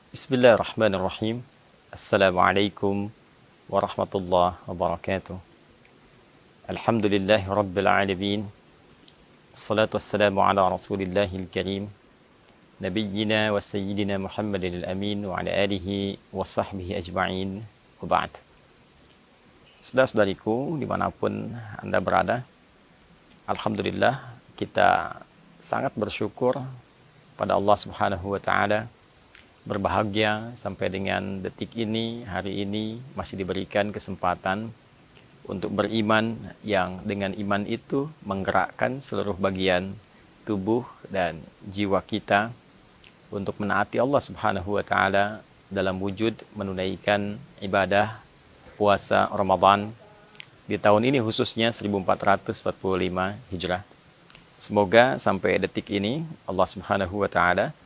Bismillahirrahmanirrahim. Assalamualaikum warahmatullahi wabarakatuh. Alhamdulillahi rabbil alamin. Assalatu wassalamu ala rasulillahil karim. Nabiyyina wa sayyidina Muhammadin al-amin wa ala alihi wa sahbihi ajma'in. Wa ba'd. Saudara-saudariku dimanapun Anda berada, Alhamdulillah kita sangat bersyukur pada Allah Subhanahu wa ta'ala, berbahagia sampai dengan detik ini, hari ini masih diberikan kesempatan untuk beriman yang dengan iman itu menggerakkan seluruh bagian tubuh dan jiwa kita untuk menaati Allah Subhanahu wa ta'ala dalam wujud menunaikan ibadah puasa Ramadan di tahun ini khususnya 1445 Hijrah. Semoga sampai detik ini Allah Subhanahu wa ta'ala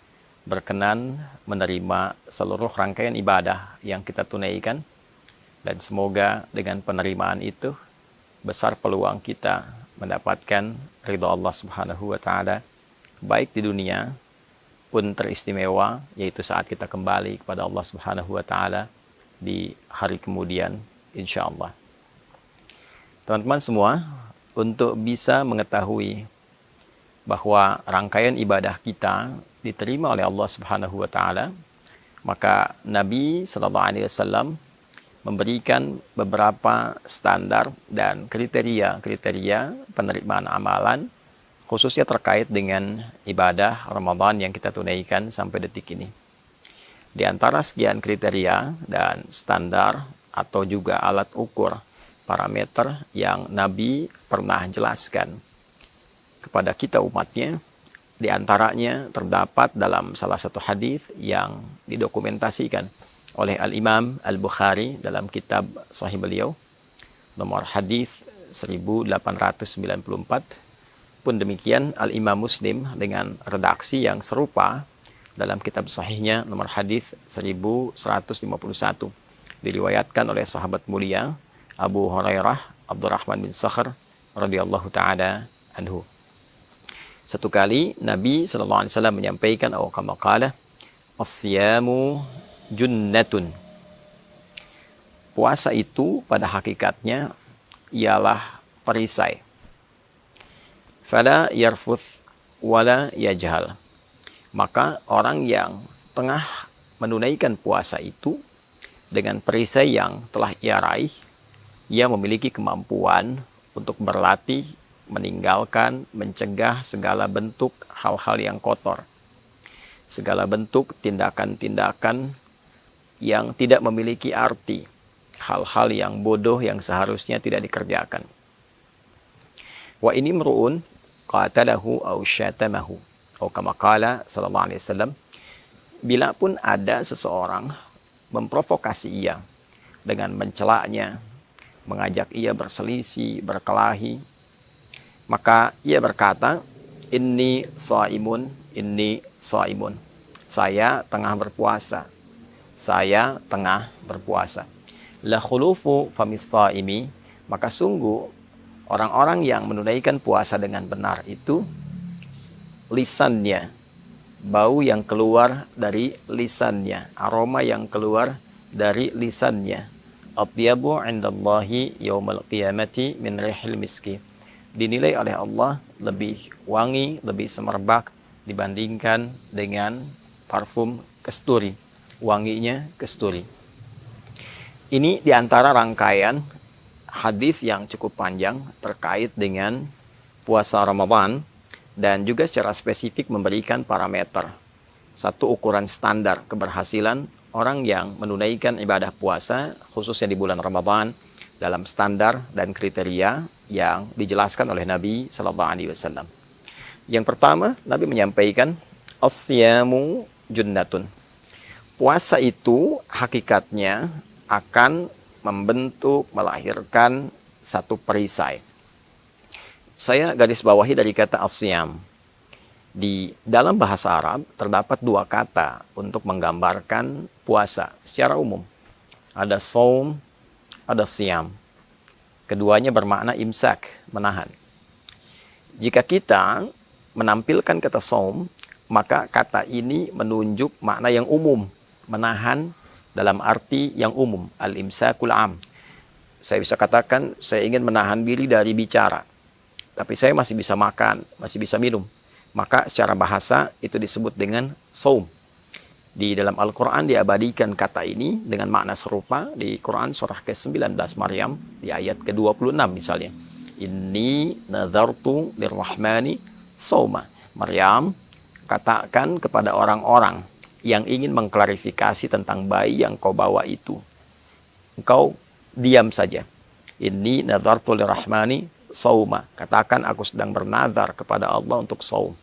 berkenan menerima seluruh rangkaian ibadah yang kita tunaikan, dan semoga dengan penerimaan itu besar peluang kita mendapatkan ridha Allah Subhanahu wa ta'ala baik di dunia pun teristimewa, yaitu saat kita kembali kepada Allah Subhanahu wa ta'ala di hari kemudian insyaallah. Teman-teman semua, untuk bisa mengetahui bahwa rangkaian ibadah kita diterima oleh Allah Subhanahu wa ta'ala, maka Nabi sallallahu alaihi wasallam memberikan beberapa standar dan kriteria penerimaan amalan khususnya terkait dengan ibadah Ramadan yang kita tunaikan sampai detik ini. Di antara sekian kriteria dan standar atau juga alat ukur parameter yang Nabi pernah jelaskan kepada kita umatnya, di antaranya terdapat dalam salah satu hadis yang didokumentasikan oleh Al-Imam Al-Bukhari dalam kitab Sahih beliau, nomor hadis 1894. Pun demikian Al-Imam Muslim dengan redaksi yang serupa dalam kitab Sahihnya nomor hadis 1151, diriwayatkan oleh sahabat mulia Abu Hurairah Abdurrahman bin Sakhr radhiyallahu taala anhu. Satu kali Nabi sallallahu alaihi wasallam menyampaikan atau kama qala, as-siyamu junnatun. Puasa itu pada hakikatnya ialah perisai. Fala yarfuth wala yajhal. Maka orang yang tengah menunaikan puasa itu dengan perisai yang telah ia raih, ia memiliki kemampuan untuk berlatih meninggalkan, mencegah segala bentuk hal-hal yang kotor, segala bentuk tindakan-tindakan yang tidak memiliki arti, hal-hal yang bodoh yang seharusnya tidak dikerjakan. Wa ini mru'un qatalahu aw syatamahu, atau kama qala sallallahu alaihi wasallam, bila pun ada seseorang memprovokasi ia dengan mencelaknya, mengajak ia berselisih, berkelahi, maka ia berkata, inni shaimun, saya tengah berpuasa, saya tengah berpuasa. La khulufu famis shaimi, maka sungguh orang-orang yang menunaikan puasa dengan benar itu lisannya, bau yang keluar dari lisannya, aroma yang keluar dari lisannya, atyabu indallahi yaumal qiyamati min rihil miski, dinilai oleh Allah lebih wangi, lebih semerbak dibandingkan dengan parfum kasturi, wanginya kasturi. Ini diantara rangkaian hadis yang cukup panjang terkait dengan puasa Ramadan, dan juga secara spesifik memberikan parameter, satu ukuran standar keberhasilan orang yang menunaikan ibadah puasa khususnya di bulan Ramadan dalam standar dan kriteria yang dijelaskan oleh Nabi sallallahu alaihi wasallam. Yang pertama, Nabi menyampaikan as-siyamu junnatun. Puasa itu hakikatnya akan membentuk, melahirkan satu perisai. Saya garis bawahi dari kata as-siyam. Di dalam bahasa Arab terdapat dua kata untuk menggambarkan puasa secara umum. Ada saum, ada siyam. Keduanya bermakna imsak, menahan. Jika kita menampilkan kata saum, maka kata ini menunjuk makna yang umum, Menahan dalam arti yang umum, al-imsakul am. Saya bisa katakan, saya ingin menahan diri dari bicara, tapi saya masih bisa makan, masih bisa minum. Maka secara bahasa itu disebut dengan saum. Di dalam Al-Quran diabadikan kata ini dengan makna serupa di Quran surah ke-19 Maryam di ayat ke-26 misalnya. Inni nazartu lirrahmani sauma. Maryam, katakan kepada orang-orang yang ingin mengklarifikasi tentang bayi yang kau bawa itu, engkau diam saja. Inni nazartu lirrahmani sauma. Katakan aku sedang bernazar kepada Allah untuk saum.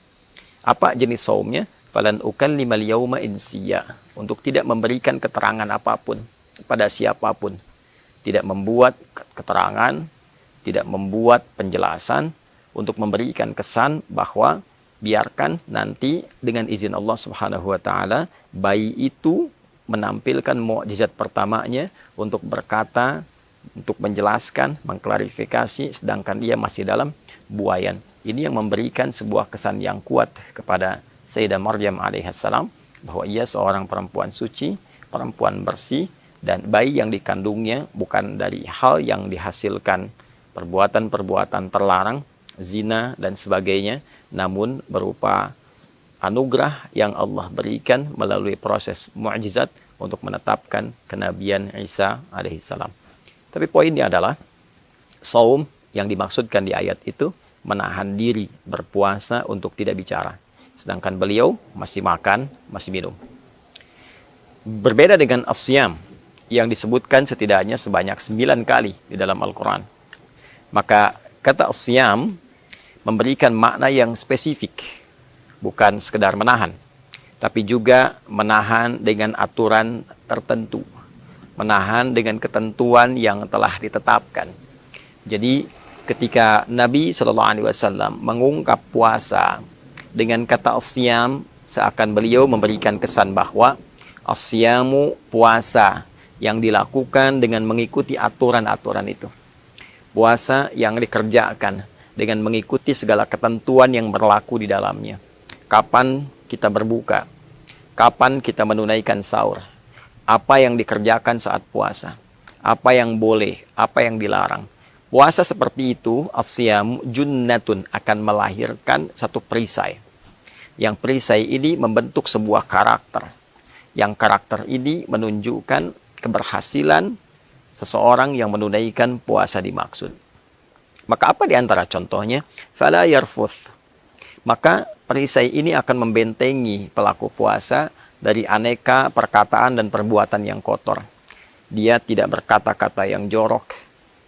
Apa jenis saumnya? Falan ukallimal yauma insiya, untuk tidak memberikan keterangan apapun kepada siapapun, tidak membuat keterangan, tidak membuat penjelasan, untuk memberikan kesan bahwa biarkan nanti dengan izin Allah Subhanahu wa taala bayi itu menampilkan mukjizat pertamanya untuk berkata, untuk menjelaskan, mengklarifikasi, sedangkan dia masih dalam buayan. Ini yang memberikan sebuah kesan yang kuat kepada Sayyidah Maryam alaihissalam, bahwa ia seorang perempuan suci, perempuan bersih, dan bayi yang dikandungnya bukan dari hal yang dihasilkan perbuatan-perbuatan terlarang, zina dan sebagainya, namun berupa anugerah yang Allah berikan melalui proses mukjizat untuk menetapkan kenabian Isa alaihissalam. Tapi poinnya adalah saum yang dimaksudkan di ayat itu menahan diri berpuasa untuk tidak bicara. Sedangkan beliau masih makan, masih minum. Berbeda dengan as-siyam yang disebutkan setidaknya sebanyak 9 kali di dalam Al-Quran. Maka kata as-siyam memberikan makna yang spesifik. Bukan sekedar menahan, tapi juga menahan dengan aturan tertentu. Menahan dengan ketentuan yang telah ditetapkan. Jadi ketika Nabi SAW mengungkap puasa dengan kata as-siyam, seakan beliau memberikan kesan bahwa as-siyamu puasa yang dilakukan dengan mengikuti aturan-aturan itu. Puasa yang dikerjakan dengan mengikuti segala ketentuan yang berlaku di dalamnya. Kapan kita berbuka, kapan kita menunaikan sahur, apa yang dikerjakan saat puasa, apa yang boleh, apa yang dilarang. Puasa seperti itu, as-siyam junnatun, akan melahirkan satu perisai. Yang perisai ini membentuk sebuah karakter. Yang karakter ini menunjukkan keberhasilan seseorang yang menunaikan puasa dimaksud. Maka apa di antara contohnya? Fala yarfuth. Maka perisai ini akan membentengi pelaku puasa dari aneka perkataan dan perbuatan yang kotor. Dia tidak berkata-kata yang jorok,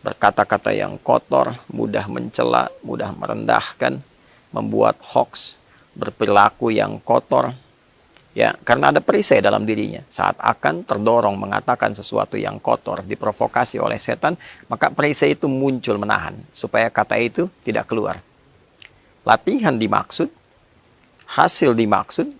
berkata-kata yang kotor, mudah mencela, mudah merendahkan, membuat hoax, berperilaku yang kotor. Ya, karena ada perisai dalam dirinya. Saat akan terdorong mengatakan sesuatu yang kotor, diprovokasi oleh setan, maka perisai itu muncul menahan supaya kata itu tidak keluar. Latihan dimaksud, hasil dimaksud,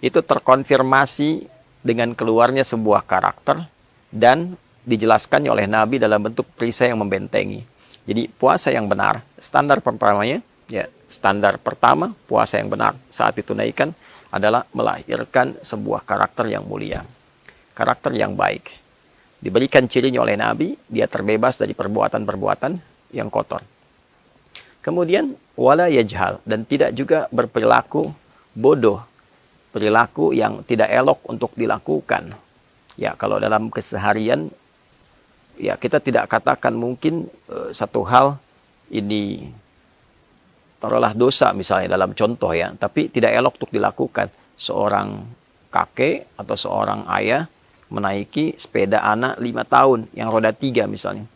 itu terkonfirmasi dengan keluarnya sebuah karakter dan dijelaskannya oleh Nabi dalam bentuk perisai yang membentengi. Jadi puasa yang benar, standar pertamanya, ya standar pertama puasa yang benar saat ditunaikan adalah melahirkan sebuah karakter yang mulia, karakter yang baik. Diberikan cirinya oleh Nabi, dia terbebas dari perbuatan-perbuatan yang kotor. Kemudian wala yajhal, dan tidak juga berperilaku bodoh, perilaku yang tidak elok untuk dilakukan. Ya, kalau dalam keseharian, ya kita tidak katakan mungkin satu hal ini taruhlah dosa misalnya dalam contoh ya, tapi tidak elok untuk dilakukan. Seorang kakek atau seorang ayah menaiki sepeda anak 5 tahun yang roda 3 misalnya.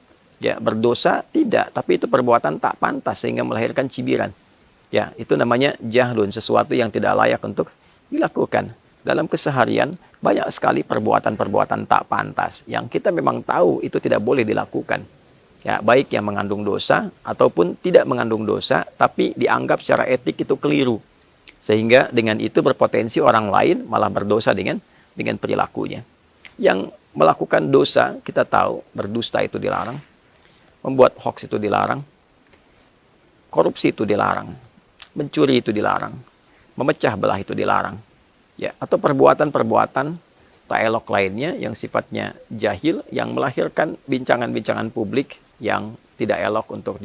Ya, berdosa tidak, tapi itu perbuatan tak pantas sehingga melahirkan cibiran. Ya, itu namanya jahlun, sesuatu yang tidak layak untuk dilakukan. Dalam keseharian banyak sekali perbuatan-perbuatan tak pantas yang kita memang tahu itu tidak boleh dilakukan. Ya, baik yang mengandung dosa ataupun tidak mengandung dosa, tapi dianggap secara etik itu keliru. Sehingga dengan itu berpotensi orang lain malah berdosa dengan perilakunya. Yang melakukan dosa, kita tahu berdusta itu dilarang, membuat hoax itu dilarang, korupsi itu dilarang, mencuri itu dilarang, memecah belah itu dilarang. Ya, atau perbuatan-perbuatan dialog lainnya yang sifatnya jahil, yang melahirkan bincangan-bincangan publik yang tidak elok untuk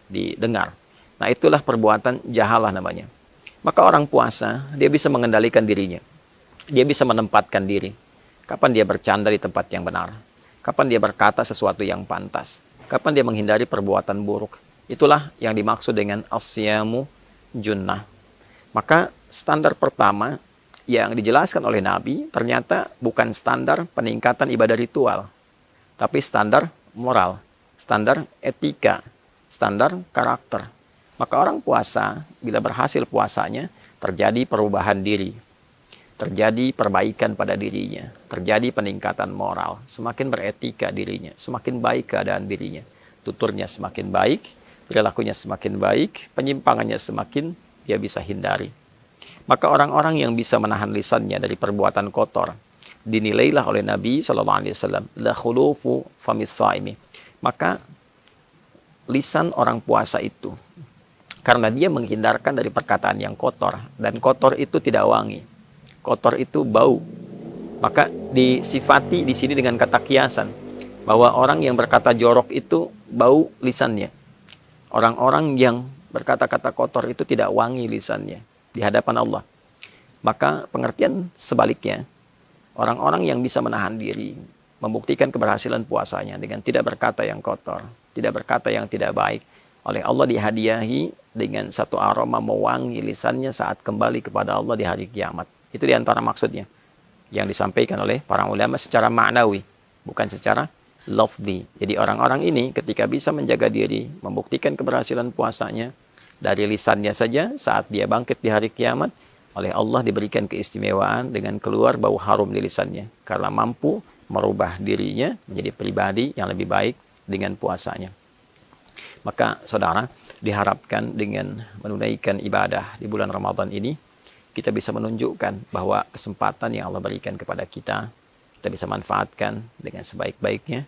didengar. Nah, itulah perbuatan jahalah namanya. Maka orang puasa, dia bisa mengendalikan dirinya. Dia bisa menempatkan diri. Kapan dia bercanda di tempat yang benar. Kapan dia berkata sesuatu yang pantas. Kapan dia menghindari perbuatan buruk. Itulah yang dimaksud dengan as-siyamu junnah. Maka standar pertama yang dijelaskan oleh Nabi ternyata bukan standar peningkatan ibadah ritual, tapi standar moral, standar etika, standar karakter. Maka orang puasa, bila berhasil puasanya, terjadi perubahan diri, terjadi perbaikan pada dirinya, terjadi peningkatan moral, semakin beretika dirinya, semakin baik keadaan dirinya, tuturnya semakin baik, perilakunya semakin baik, penyimpangannya semakin dia bisa hindari. Maka orang-orang yang bisa menahan lisannya dari perbuatan kotor dinilailah oleh Nabi SAW la khulufu famis shaimi. Maka lisan orang puasa itu, karena dia menghindarkan dari perkataan yang kotor, dan kotor itu tidak wangi, kotor itu bau, maka disifati di sini dengan kata kiasan bahwa orang yang berkata jorok itu bau lisannya, orang-orang yang berkata-kata kotor itu tidak wangi lisannya di hadapan Allah. Maka pengertian sebaliknya, orang-orang yang bisa menahan diri, membuktikan keberhasilan puasanya dengan tidak berkata yang kotor, tidak berkata yang tidak baik, oleh Allah dihadiahi dengan satu aroma mewangi lisannya saat kembali kepada Allah di hari kiamat. Itu diantara maksudnya yang disampaikan oleh para ulama secara maknawi, bukan secara lafzi. Jadi orang-orang ini ketika bisa menjaga diri, membuktikan keberhasilan puasanya dari lisannya saja, saat dia bangkit di hari kiamat, oleh Allah diberikan keistimewaan dengan keluar bau harum di lisannya, karena mampu merubah dirinya menjadi pribadi yang lebih baik dengan puasanya. Maka saudara, diharapkan dengan menunaikan ibadah di bulan Ramadan ini, kita bisa menunjukkan bahwa kesempatan yang Allah berikan kepada kita, kita bisa manfaatkan dengan sebaik-baiknya.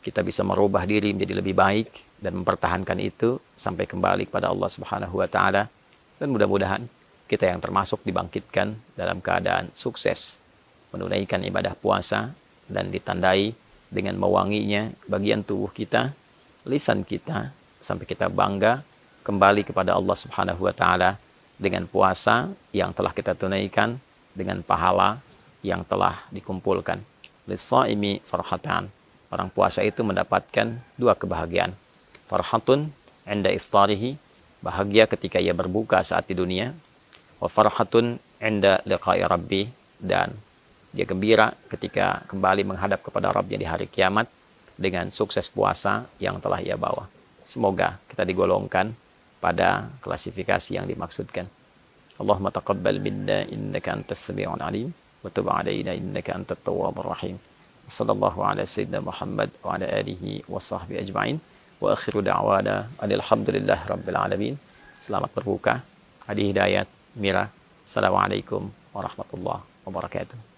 Kita bisa merubah diri menjadi lebih baik dan mempertahankan itu sampai kembali kepada Allah Subhanahu wa taala. Dan mudah-mudahan kita yang termasuk dibangkitkan dalam keadaan sukses menunaikan ibadah puasa dan ditandai dengan mewanginya bagian tubuh kita, lisan kita, sampai kita bangga kembali kepada Allah Subhanahu wa taala dengan puasa yang telah kita tunaikan, dengan pahala yang telah dikumpulkan. Lis-shaimi farhatan. Orang puasa itu mendapatkan dua kebahagiaan. Farhatun 'inda iftarihi, bahagia ketika ia berbuka saat di dunia. Wa farhatun 'inda liqa'i rabbih, dan dia gembira ketika kembali menghadap kepada Rabbnya di hari kiamat dengan sukses puasa yang telah ia bawa. Semoga kita digolongkan pada klasifikasi yang dimaksudkan. Allahumma taqabbal minna innaka antas sami'ul alim wa tub 'alaina innaka antat tawwabur rahim. Sallallahu ala sayyidina Muhammad wa ala alihi wa sahbihi ajma'in. Wa akhiru da'wana alhamdulillah rabbil alamin. Selamat berbuka. Adi Hidayat, Mira. Assalamualaikum warahmatullahi wabarakatuh.